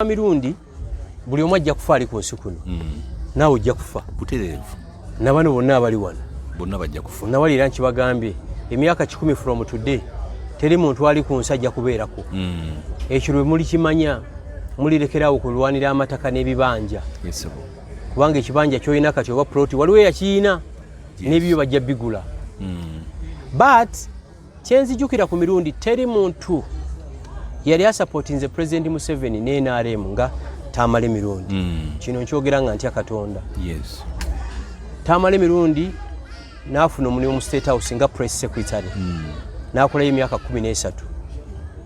mirundi buli omu ajja kufa ali ku nsi kuno naawe ojja kufa butereevu nabano bonna abali wano bonna bajja kufa nawalira nkibagambye emyaka 10 from today teri muntu ali ku nsi ajja kubeerako ekyo lwe muli kimanya mulirekerawo kulwanira amataka n'ebibanja kubanga ekibanja kyolina kati oba proti waliwo yakiyina n'ebyo bajja bigula but kyenzijukira ku mirundi teri muntu yali asupportinze President Museveni ne NRM nga Tamale Mirundi kino nkyogera nga ntya Katonda Tamale Mirundi nafuna omulimu mu State House nga press secretary nakola emyaka 13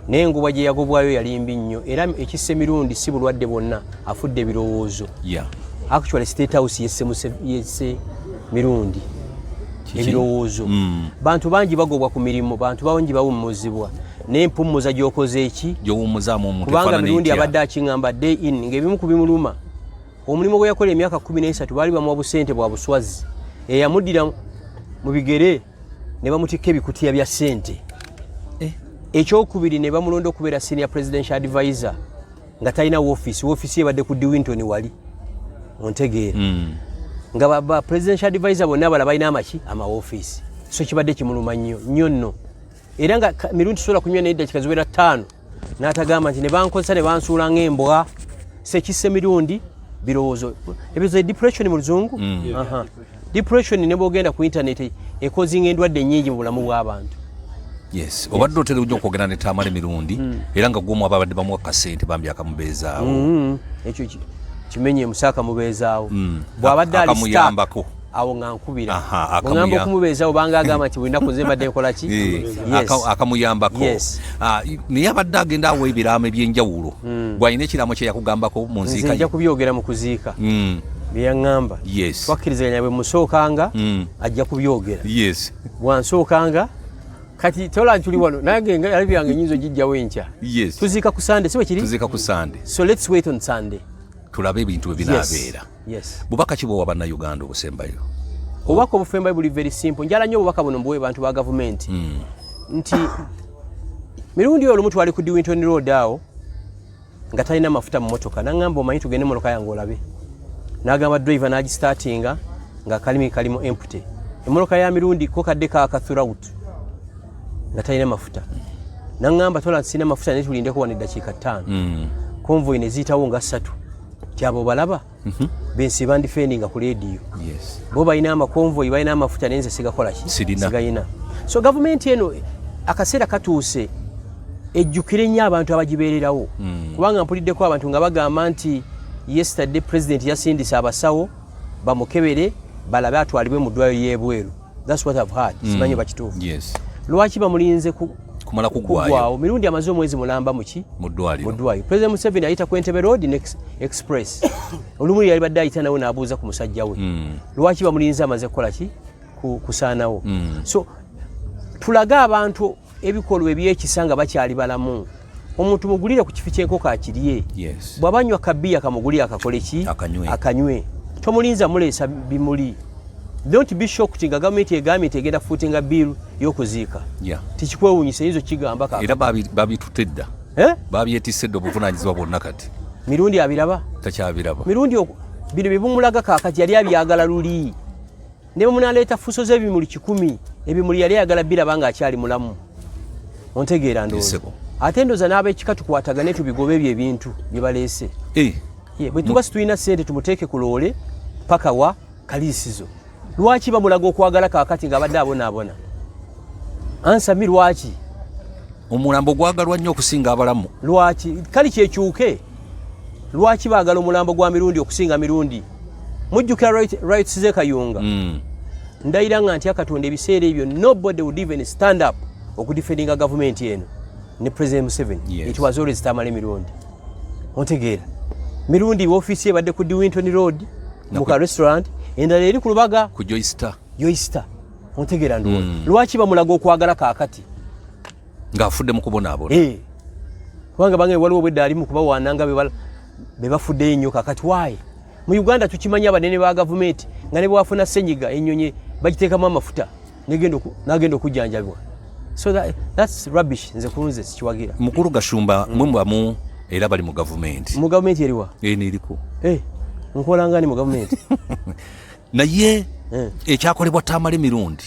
nengo gye yagobwayo yali mbi nnyo era ekisse Mirundi si bulwadde bonna afudde ebirowoozo actually State House yesse Mirundi ebirowoozo bantu bangi bagobwa ku mirimu bantu bangi bawummuzibwa n'empumuza gyokoze eki gyowumuzamu omuntu kubanga Mirundi abadde akingamba day in ng'ebimu ku bimuluma omulimu gwe yakola emyaka 13 baali bamuwa busente bwa buswazi eyamuddira mu bigere ne bamutikka ebikutiya bya ssente ekyokubiri ne bamulonda okubeera senior presidential advisor nga talina woofiisi ebadde ku Diwinton wali ontegeera nga ba presidential advisor bonna abala balina amaki amawoofiisi so kibadde kimuluma nnyo nno era nga Mirundi sola kunywa n'eddakiika ziwera 5 n'atagamba nti ne bankozesa ne bansuula ng'embwa sekisse Mirundi birowoozo ebyo depression mu luzungu depression ne bwogenda ku internet ekozinga endwadde nnyingi mu bulamu bw'abantu obadde otera ojja okwogera ne Tamale Mirundi era nga gw'omu ababadde bamuwa kasente bambi akamubeezaawo ekyo kimenye musaaka mubeezaawo bw'abadde ali akamuyambako awo nga nkubira ngamba okumubeezaawo banga agamba nti bulina kuzembadde nkola ki akamuyambako naye abadde agenda awo ebiraamo eby'enjawulo gwalina ekiraamo kye yakugambako mu nziika nze nja kubyogera mu kuziika bye yaŋŋamba twakkirizaganya bwe musookanga ajja kubyogera bwansookanga kati tola tuli wano nange ali byange nyinzo gijjawo enkya tuziika ku Sunday siwe kiri tuziika ku Sunday so let's wait on Sunday tulabe ebintu bwe binaabeera bubaka ki bw'owa bannayuganda obusembayo obubaka obufembayo buli very simple njala nnyo obubaka buno mbuwe bantu ba gavumenti nti Mirundi olumu twali ku Diwinton Road awo nga talina mafuta mu motoka naŋŋamba omanyi tugende motoka yange olabe n'agamba driver n'agistartinga nga kalimu empty emmotoka ya Mirundi ko kadde kaaka throughout nga talina mafuta naŋŋamba tola sina mafuta naye tulindeko wano eddakiika 5 convoy ne ziyitawo nga 3 kyabo balaba bensi bandifendinga ku radio bo balina amakonvoyi balina amafuta nenze sigakola ki sigayina so government eno akaseera katuuse ejjukire nnyo abantu abagibeererawo kubanga mpuliddeko abantu nga bagamba nti yesterday president yasindisa abasawo bamukebere balabe atwalibwe mu ddwaliro y'ebweru that's what I've heard simanyi bakituufu lwaki bamulinze kumala kugwayo Mirundi amaze omwezi mulamba muki mu ddwaliro President Museveni ayita ku Entebbe Road Express olumu yali badde ayita nawe n'abuuza ku musajja we lwaki bamulinze amaze kukola ki kusaanawo so tulaga abantu ebikolwa ebyekisa nga bakyali balamu omuntu mugulire ku kifi ky'enkoko akirye bw'abanywa kabiya kamugulire akakole ki akanywe tomulinza muleesa bimuli don't be shocked nga gavumenti egambye nti egenda kufuutinga bill y'okuziika tikikwewuunyisa yizo kigamba era babitutte dda babyetisse dda obuvunaanyizibwa bwonna kati Mirundi abiraba takyabiraba Mirundi bino bibumulaga kaakati yali abyagala luli ne bamunaleeta fuso z'ebimuli 10 ebimuli yali ayagala biraba nga akyali mulamu ontegeera ndowooza ate ndowooza n'ab'ekika tukwatagane tubigobe ebyo ebintu bye baleese bwe tuba situlina ssente tumuteeke ku loole paka wa kaliisizo lwaki bamulaga okwagala kaakati ng'abadde abonaabona ansami lwaki omulambo gwagalwa nnyo okusinga abalamu lwaki kali kyekyuke lwaki baagala omulambo gwa Mirundi okusinga Mirundi mujjukira rights ze Kayunga ndayira nga nti akatonda ebiseera ebyo nobody would even stand up okudefendinga gavumenti eno ne President Museveni it was always Tamale Mirundi ontegeera Mirundi woofiisi ebadde ku Diwinton Road mu ka restaurant endala eri ku lubaga ku Joyster ontegeera ndowooza lwaki bamulaga okwagala kaakati ng'afudde mu kubonaabona kubanga bange waliwo obwedda ali mu kubawaananga be bafuddeyo ennyo kaakati waayi mu Uganda tukimanya abanene ba gavumenti nga ne bwafuna ssenyiga ennyonyi bagiteekamu amafuta n'agenda okujjanjabibwa so that's rubbish nze kunze sikiwagira mukulu Gashumba mwe mubamu era bali mu government. Mu government eriwa? Niriko. Nkola ngani mu government? Naye ekyakolebwa Tamale mirundi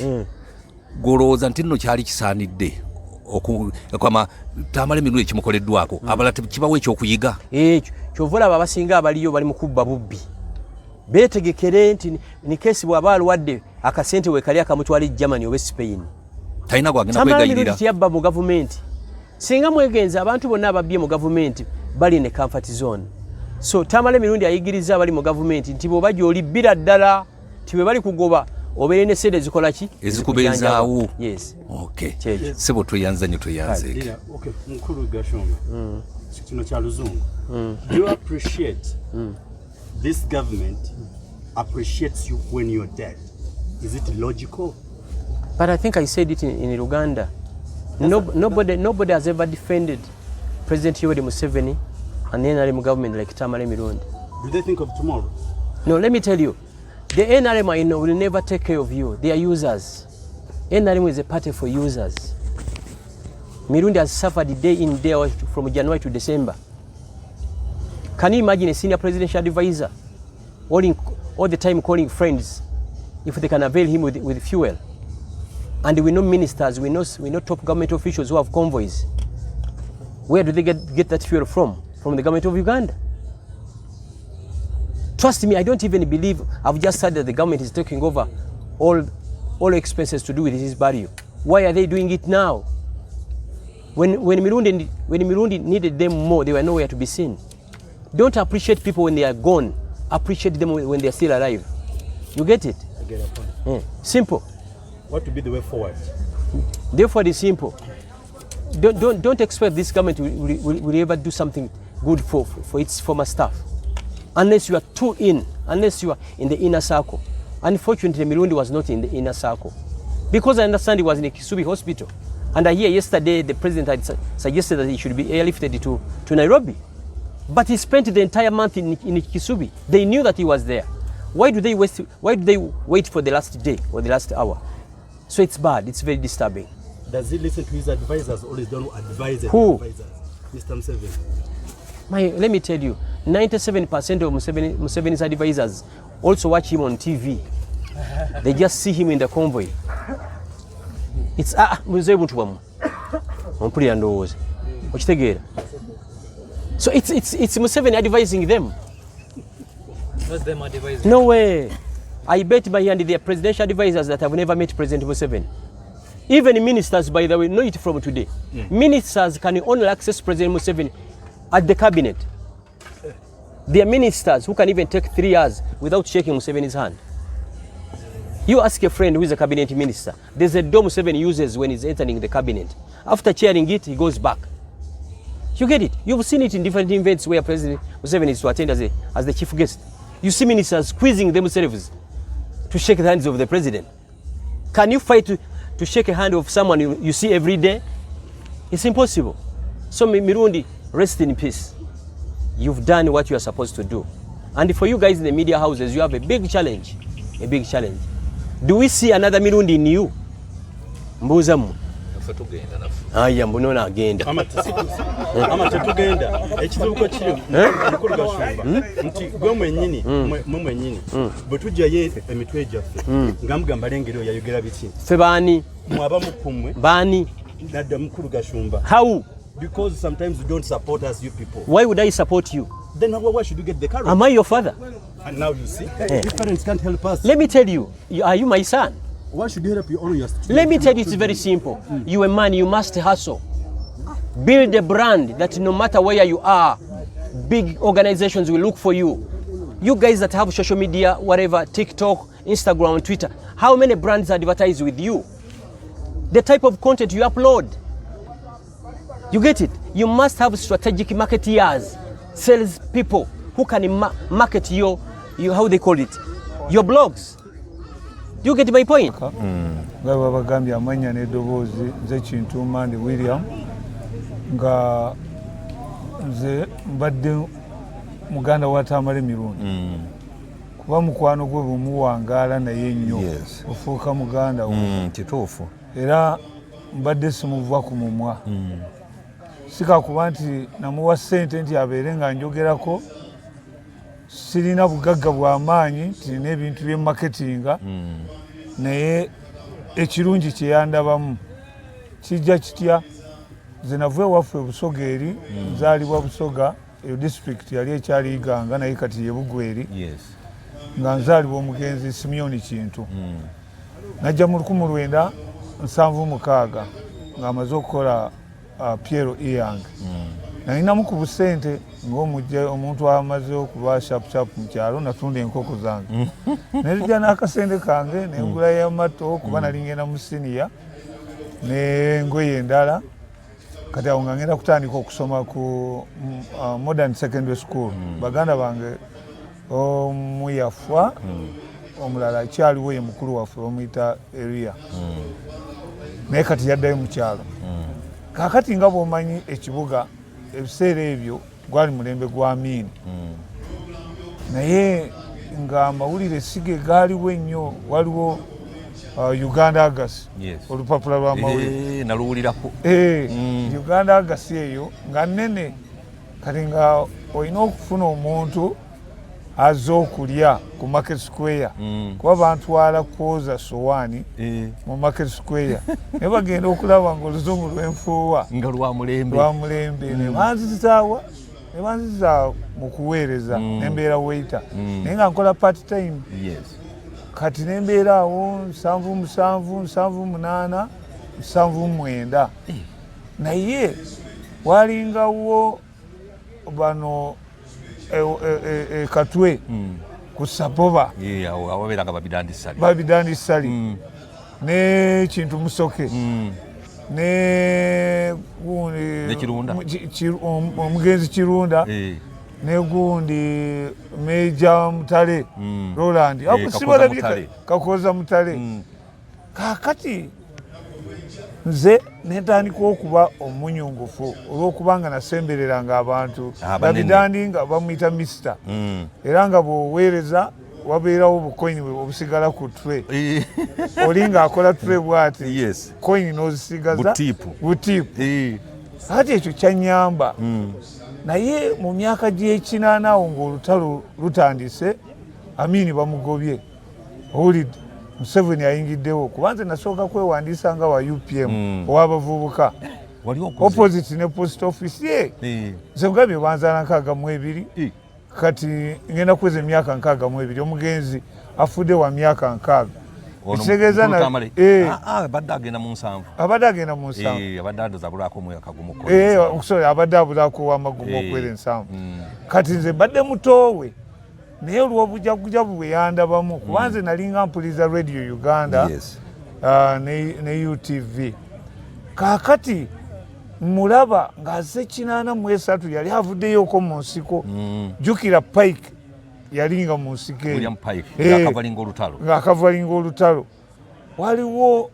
golooza nti nno kyali kisaanidde okama Tamale mirundi ekimukoleddwako abala kibawo ekyokuyiga. Kyova olaba abasinga abaliyo bali mu kubba bubbi. Beetegekere nti ni kesi bw'aba alwadde akasente weekali akamutwala Germany oba Spain. Talina gwagenda kwegayirira. Tamale yabba mu government. Singa mwegenza abantu bonna ababbye mu government bali ne comfort zone. So Tamale mirundi ayigiriza abali mu government nti bo bajja olibbira ddala tiwe bali kugoba obeere ne sede zikola ki? Ezikubenzaawo. Yes. Okay. Sebo tuyanze nyo tuyanze. Okay. Mukulu Gashumba. Kino kya luzungu. Do you appreciate this government appreciates you when you're dead? Is it logical? But I think I said it in Uganda. Nobody has ever defended President Yoweri Museveni and the NRM government like Tamale mirundi. Do they think of tomorrow? No, let me tell you. The NRM will never take care of you. They are users. NRM is a party for users. Mirundi has suffered day in, day out from January to December. Can you imagine a senior presidential advisor all the time calling friends if they can avail him with fuel? And we know ministers, we know top government officials who have convoys. Where do they get that fuel from? From the government of Uganda. Trust me, I don't even believe, I've just said that the government is taking over all expenses to do with his burial. Why are they doing it now? When Mirundi needed them more, they were nowhere to be seen. Don't appreciate people when they are gone. Appreciate them when they are still alive. You get it? I get a point. Simple. What would be the way forward? Therefore, it's simple. Don't expect this government will ever do something good for its former staff. Unless you are too in, unless you are in the inner circle. Unfortunately, Mirundi was not in the inner circle. Because I understand he was in a Kisubi hospital. And I hear yesterday the president had suggested that he should be airlifted to Nairobi. But he spent the entire month in Kisubi. They knew that he was there. Why do they wait for the last day or the last hour? So it's bad, it's very disturbing. Does he listen to his advisors or is don't advise Who? Advisors? Mr. Museveni. Let me tell you, 97% of Museveni's advisors also watch him on TV. They just see him in the convoy. It's so it's Museveni advising them. What's them advising? No way. I bet by hand they are presidential advisors that have never met President Museveni. Even ministers, by the way, know it from today. Ministers can only access President Museveni at the cabinet. There are ministers who can even take 3 years without shaking Museveni's hand. You ask a friend who is a cabinet minister, there's a door Museveni uses when he's entering the cabinet. After chairing it, he goes back. You get it? You've seen it in different events where President Museveni is to attend as the chief guest. You see ministers squeezing themselves to shake the hands of the president. Can you fight to shake a hand of someone you see every day? It's impossible. So Mirundi, rest in peace. You've done what you are supposed to do. And for you guys in the media houses, you have a big challenge. A big challenge. Do we see another Mirundi in you? Mbuzamu. Aya mbunona agenda. Ama tetugenda. Ekivuko kiri. Mukulu Gashumba. Nti gwe mwennyini, mwennyini. Bwetujja ye emitwe gyaffe. Ngamugamba lengero yayogera biti. Ffe baani? Mwaba mukumwe. Baani? Nadda Mukulu Gashumba. How? Because sometimes you don't support us, you people. Why would I support you? Then why should you get the courage? Am I your father? And now you see, if parents can't help us. Let me tell you, are you my son? Why should you help your own? Let me tell you, it's very simple. You a man, you must hustle. Build a brand that no matter where you are, big organizations will look for you. You guys that have social media, whatever, TikTok, Instagram, Twitter, how many brands advertise with you? The type of content you upload. You get it? You must have strategic marketeers, sales people who can market your how they call it, your blogs. Do you get my point? Ngaba bagambi amanya ne dobozi ze Kintu Mandi William nga ze mbadde muganda wa Tamale mirundi. Kuba mukwano gwe bumuwangala naye nnyo. Ofuuka muganda wo. Kituufu. Era mbadde simuva ku mumwa. sikakuba nti namuwa ssente nti abeere nga njogerako, sirina bugagga bw'amaanyi nti nina ebintu by'emaketinga, naye ekirungi kye yandabamu kijja kitya. Nze nava ewaffe Busoga eri, nzaalibwa Busoga, eyo disitulikiti yali ekyali Iganga naye kati ye Bugweri, nga nzaalibwa omugenzi Simeon Kintu. Najja mu 1976 ng'amaze okukola Piero Iyang. Nalinamu ku busente ng'omuntu amaze okuba shapu mu kyalo, natunda enkoko zange. Nezijja n'akasente kange nengulayo amato kuba nali ngenda mu siniya n'engoye endala. Kati awo nga ngenda kutandika okusoma ku Modern Secondary School. Baganda bange omu yafa, omulala akyaliwo ye mukulu waffe bamuyita Eria. Naye kati yaddayo mu kyalo. Kaakati nga bw'omanyi ekibuga ebiseera ebyo gwali mulembe gwa Amin. Naye nga amawulire sige gaaliwo ennyo, waliwo Uganda Agasi, olupapula lw'amawulire naluwulirako. Uganda Agasi eyo nga nnene, kati nga olina okufuna omuntu azze okulya ku Market Square, kuba bantwala kwoza sowaani mu Market Square, naye bagenda okulaba ng'oluzungu lw'enfuuwa nga lwamulembe ne banzizaawa, ne banziza mu kuweereza, nembeera waiter, naye nga nkola part time. Kati nembeera awo 77, 78, 79. Naye walingawo bano Katwe ku Sapoba, awabeeranga babidandisali ne Kintu Musoke ne omugenzi Kirunda ne gundi Meja Mutale Roland, sibalabye Kakoza Mutale. Kaakati nze netandika okuba omunyungufu olw'okubanga nasembereranga abantu babidandi nga bamuyita Mr. Era nga bw'oweereza wabeerawo obukoyini obusigala ku tray, oli ng'akola tray bw'ati, koyini n'ozisigaza butiipu. Kati ekyo kyanyamba. Naye mu myaka gy'ekinaana awo ng'olutalo lutandise, Amini bamugobye, owulidde Museveni ayingiddewo, kuba nze nasooka kwewandiisa nga wa UPM ow'abavubuka opposite ne post office nze mugambye banzaala 62, kati ngenda kuweza emyaka 62. Omugenzi afudde wa myaka 6. Ekitegeeza abadde agenda mu 7. Abadde abulako omwaka gumu, abadde abulako w'amagumu okwera 7. Kati nze mbadde mutoowe, naye olw'obujagujabu bwe yandabamu, kuba nze nalinga mpuliriza Radio Uganda ne UTV. Kaakati mulaba ng'azze 83 yali avuddeyoko mu nsiko. Jjukira Pike yalinga mu nsiko ng'akavalinga olutalo. Waliwo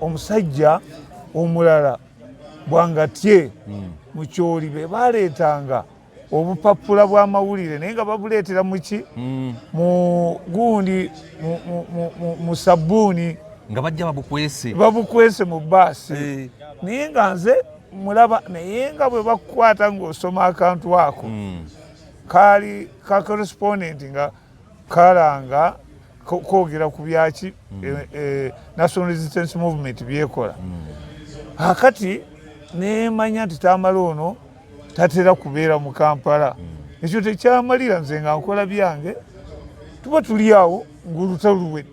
omusajja omulala Bwangatye mu Kyoli be baleetanga obupapula bw'amawulire, naye nga babuleetera muki mu gundi mu sabbuuni, nga bajja babukwese mu baasi. Naye nga nze mulaba, naye nga bwe bakukwata ng'osoma akantu ako kaali ka correspondent nga kalanga kwogera ku byaki National Resistance Movement byekola. Akati nemanya nti Tamala ono tatera kubeera mu Kampala. Ekyo tekyamalira, nze nga nkola byange, tuba tuli awo ng'olutalo luwedde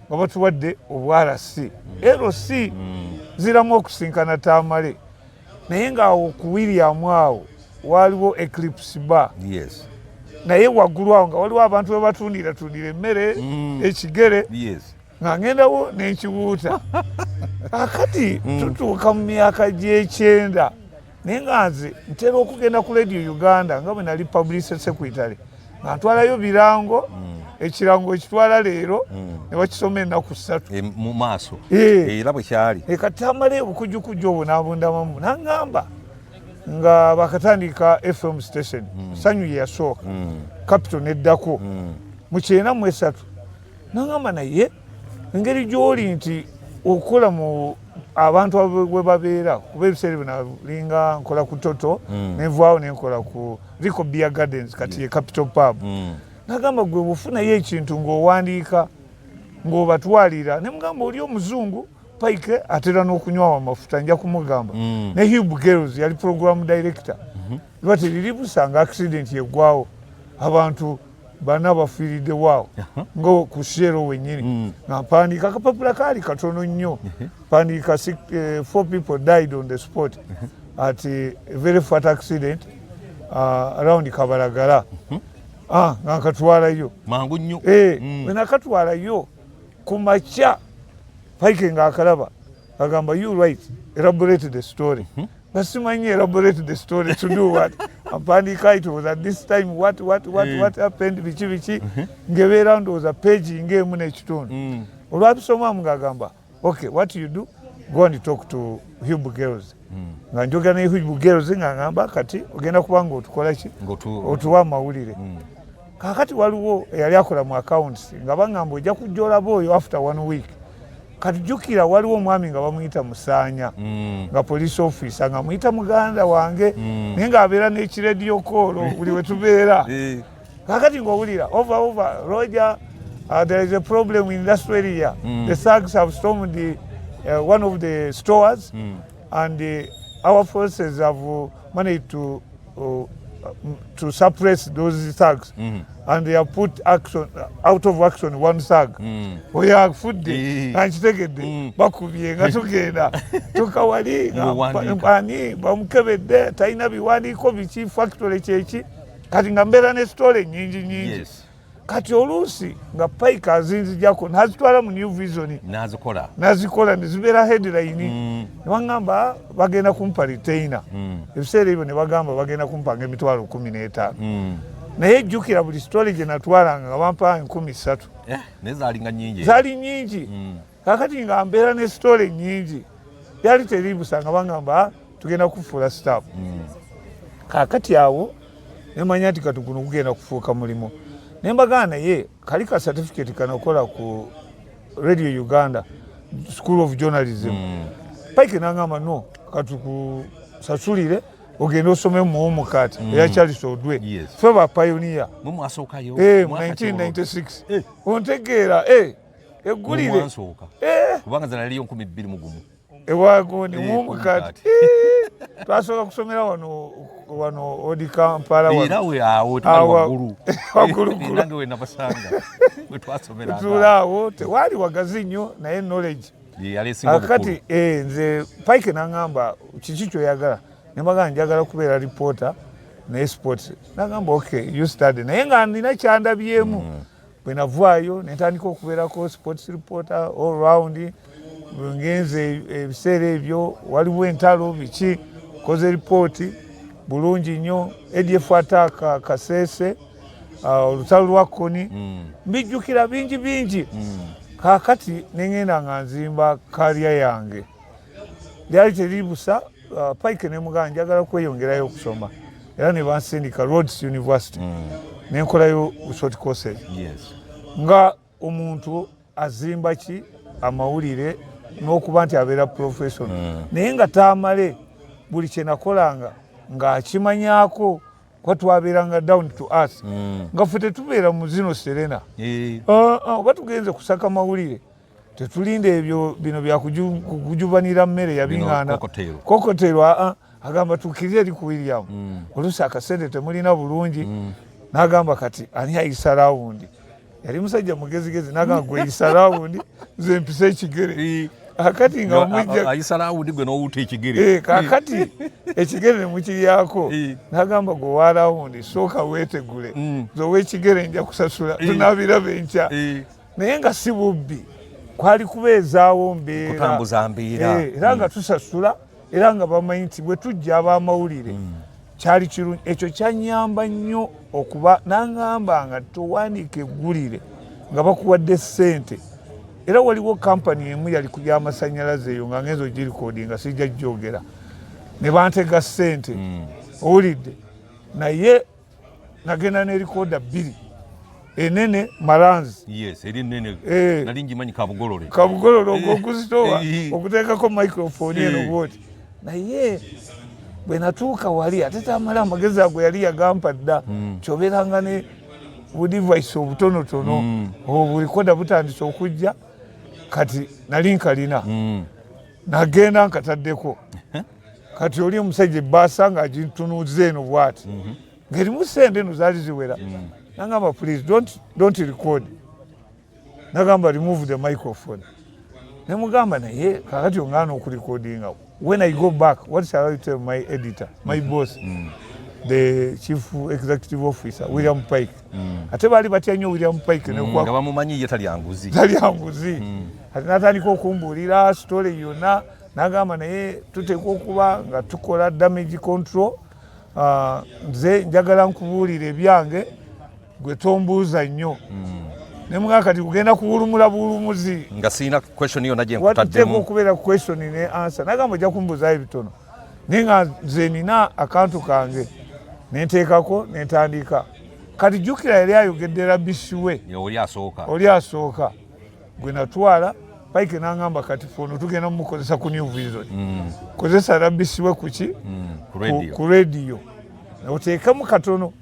nga batuwadde obwRC. LC ziramu okusinkana Tamale, naye ng'awo ku William awo waliwo Eclipse Bar. Naye waggulu awo nga waliwo abantu be batundira emmere, ekigere, nga ngendawo n'enkibuuta. Akati tutuuka mu myaka gy'ekyenda, naye nga nze ntera okugenda ku Radio Uganda nga bwe nali publicity secretary, nga ntwalayo birango, ekirango ekitwala leero ne bakisoma ennaku 3 mu maaso era bwe kyali. Kati Tamale obukujjukujju obwo n'abundamamu, n'aŋŋamba nga bakatandika FM station, Sanyu ye yasooka, Capital neddako mu 93. N'aŋŋamba naye engeri gy'oli nti okukola mu abantu bwe babeera kuba ebiseera bino linga nkola ku Toto nenvaawo nenkola ku Rico Beer Gardens kati ye Capital Pub nagamba gwe bufunayo ekintu ng'owandiika ng'obatwalira ne mugamba oli omuzungu Pike atera n'okunywa amafuta nja kumugamba ne Hugh Girls yali program director bati liri busanga accident yeggwawo abantu bana bafiiridde waawo ngo ku shero wenyini nga mpandiika akapapula kaali katono nnyo mpandiika 4 people died on the spot at a very fat accident around Kabalagala nga nkatwalayo mangu nnyo wenakatwalayo ku makya Pike nga akalaba agamba you right elaborate the story nasimanyi elaborate the story to do what ampandika it was at this time what happened biki ngebeera ndowooza page ng'emu n'ekitundu olwabisomamu ng'agamba okay what you do go and talk to Hugh Girls nga njogera ne Hugh Girls nga ngamba kati ogenda kubanga otukola ki otuwa amawulire kakati waliwo eyali akola mu accounts nga bangamba ojja kujja olaba oyo after 1 week katujukira waliwo omwami nga bamuyita Musanya nga police officer nga muyita muganda wange naye ng'abeera n'ekirediyo koolo buli we tubeera kakati ng'owulira over Roger there is a problem in that area the thugs have stormed one of the stores and our forces have managed to suppress those thugs and they have put action out of action one thug oyo afudde nankitegedde bakubye nga tugenda tukawali ani bamukebedde talina biwandiiko biki factory kyeki kati nga mbeera ne stole nyingi kati oluusi nga Pike azinzijako nazitwala mu New Vision nazikola nezibeera headline nebagamba bagenda kumpa retainer ebiseera ebyo ne bagamba bagenda kumpanga emitwalo 15 naye jjukira buli story gye natwalanga nga bampa 13 zaali nyingi kakati nga mbeera ne story nyingi yali teribusa nga bagamba tugenda kufuula staff kakati awo nemanya nti kati guno kugenda kufuuka mulimu nembagana ye kali ka certificate kanakola ku Radio Uganda School of Journalism Pike nangamba no katukusasulire ogenda osome mu mukati ya Charles Odwe feba pioneer mu asokayo 1996 ontegeera egulire kubanga zana liyo 12 ewago ni mu mukati twasoka kusomera wano odi Kampala wagulu nange we nabasanga we twasomera tulawo tewali wagazi nnyo naye knowledge akati nze Pike nangamba kiki kyoyagala nembaga njagala kubeera reporter naye sports nagamba okay you study naye nga nina kyandabyemu bwe navaayo netandika okubeerako sports reporter all round ngenze ebiseera ebyo waliwo entalo biki koze ripooti bulungi nnyo ADF attack Kasese olutalo lwa Koni mbijjukira bingi kakati nengenda nga nzimba kaliya yange lyali teribusa Pike ne muganda njagala kweyongerayo okusoma era ne bansindika Rhodes University nenkolayo short courses nga omuntu azimba ki amawulire n'okuba nti abeera professional naye nga taamale buli kye nakolanga ng'akimanyako kwa twabeeranga down to us nga ffe tetubeera mu zino Serena oba tugenze kusaka mawulire tetulinda ebyo bino byakujubanira mmere yabiŋŋaana kokotero agamba tukirire eri ku William oluusi akasente temulina bulungi n'agamba kati ani ayisa rawundi yali musajja mugezigezi n'agamba gwe yisa rawundi nze mpisa ekigere akati nga omujja ayisa rawundi gwe n'owuuta ekigere kakati ekigere ne mukiryako n'agamba gwe wa rawundi sooka weetegule zowe ekigere nja kusasula tunaabiraba enkya naye nga si bubbi kwali kubeezaawo mbeera era nga tusasula era nga bamanyi nti bwe tujja ab'amawulire kyali kirungi ekyo kyanyamba nnyo okuba nangamba nga towandiika eggulire nga bakuwadde ssente era waliwo kampani emu yali ku by'amasannyalaze eyo nga ngenza ogirikodi nga sijja gyogera ne bantega ssente owulidde naye nagenda ne rikoda 2 enene malanzi yes eri nene nali njimanyi kabugolole okuzitowa okuteekako microphone eno bwoti naye bwe natuuka wali ate tamala amagezi ago yali yagampa dda kyobeeranga ne budivaisi obutonotono obulikoda butandise okujja kati nali nkalina nagenda nkataddeko kati oli omusajja ebbaasa ng'agintunuuza eno bw'ati ng'erimu sente eno zaali ziwera nagamba please don't record nagamba remove the microphone nemugamba naye kakati ongaana okurecordinga when I go back what shall I tell my editor my boss the chief executive officer William Pike ate baali batya nnyo William Pike nga bamumanyi ye tali anguzi ate natandika okumbuulira story yonna nagamba naye tuteekwa okuba nga tukola damage control nze njagala nkubuulira ebyange gwe tombuuza nnyo nemugaa kati kugenda kuwulumula buwulumuzi nga sirina question yonna gye nkutaddemu okubeera question ne answer nagamba ojja kumbuuzayo bitono naye nga nze nina akantu kange nenteekako nentandika kati jjukira yali ayogedde rabisi we oli asooka gwe natwala Pike nangamba kati fono tugenda mumukozesa ku New Vision kozesa rabisi we kuki ku radio oteekamu katono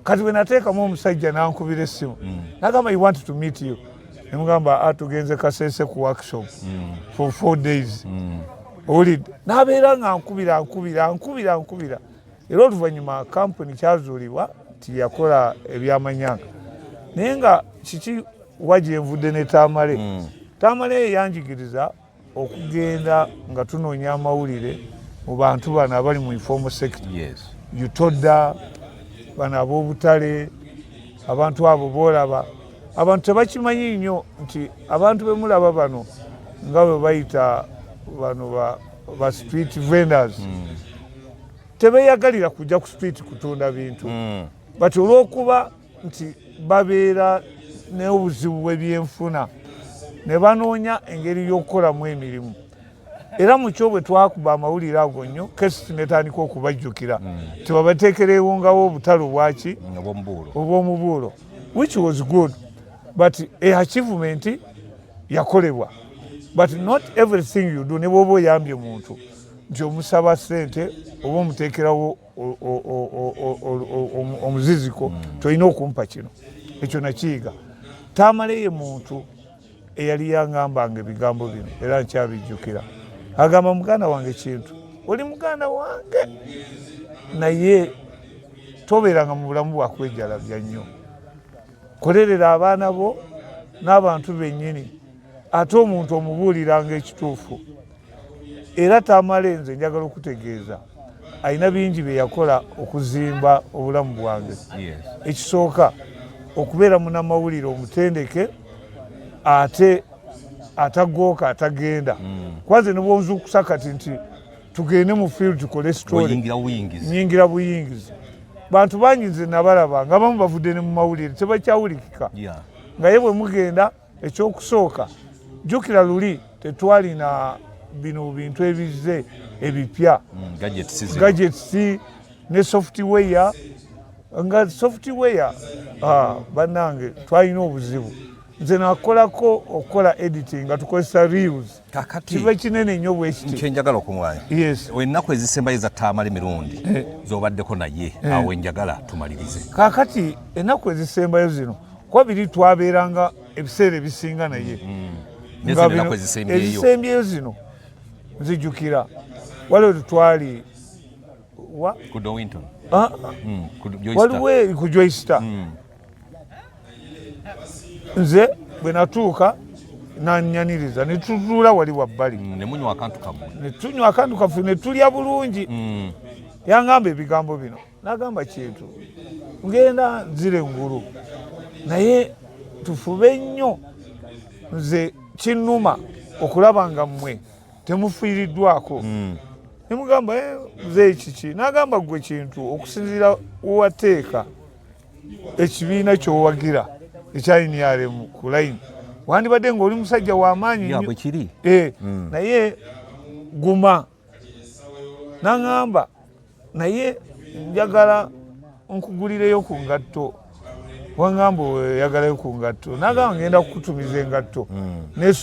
kati we nateekamu omusajja nankubira essimu nagamba I want to meet you nemugamba tugenze Kasese ku workshop for 4 days olidde nabeera nga nkubira era oluvannyuma kampuni kyazuulibwa nti yakola ebyamanyanga naye nga kiki wagyenvudde ne Tamale yanjigiriza okugenda nga tunoonya amawulire mu bantu bano abali mu informal sector Yutoda bano ab'obutale abantu abo boolaba abantu tebakimanyi nnyo nti abantu bemulaba bano nga bwe bayita bano ba street vendors tebeeyagalira kujja ku street kutunda bintu bati olw'okuba nti babeera n'obuzibu bw'ebyenfuna ne banoonya engeri y'okukolamu emirimu era mu kyo bwe twakuba amawulire ago nnyo kesi netandika okubajjukira tebabateekerewongawo obutale obwaki obw'omubuulo which was good but a achievement yakolebwa but not everything you do ne bw'oba oyambye muntu nti omusaba ssente oba omuteekerawo omuziziko tolina okumpa kino ekyo nakiyiga Tamale ye muntu eyali yangambanga ebigambo bino era nkyabijjukira agamba muganda wange kintu oli muganda wange naye tobeeranga mu bulamu bwakwejalabya nnyo kolerera abaana bo n'abantu bennyini ate omuntu omubuuliranga ekituufu era Tamale nze njagala okutegeeza alina bingi bye yakola okuzimba obulamu bwange ekisooka okubeera munnamawulire omutendeke ate atagooka atagenda kwanze ne bwonzukusa kati nti tugende mu field tukole story nyingira buyingizi bantu bangi nze nabalaba nga bamu bavudde ne mu mawulire tebakyawulikika nga ye bwe mugenda ekyokusooka jjukira luli tetwalina bino bintu ebizze ebipya gadgets ne software nga software bannange twalina obuzibu nze nakolako okukola editing nga tukozesa reels kiba kinene nnyo bwekiti kyenjagala okumwanya ennaku ezisembayo za Tamale mirundi zobaddeko naye awo enjagala tumalirize kakati ennaku ezisembayo zino kuba biri twabeeranga ebiseera ebisinga naye ezisembyeyo zino nzijjukira waliwo tetwali waliwo ku Joyster nze bwe natuuka nanyaniriza ne tutuula wali wabbali ne tunywa akantu kaffe ne tulya bulungi yangamba ebigambo bino nagamba kintu ngenda nzire engulu naye tufube nnyo nze kinnuma okulaba nga mmwe temufiiriddwako nemugamba nze kiki nagamba gwe kintu okusinziira wewateeka ekibiina kyowagira ekyalinyaremu ku layini wandibadde ng'oli musajja w'amaanyi naye guma naŋŋamba naye njagala nkugulireyo ku ngatto wangamba oyagalayo ku ngatto nagamba ngenda kukutumiza engatto ne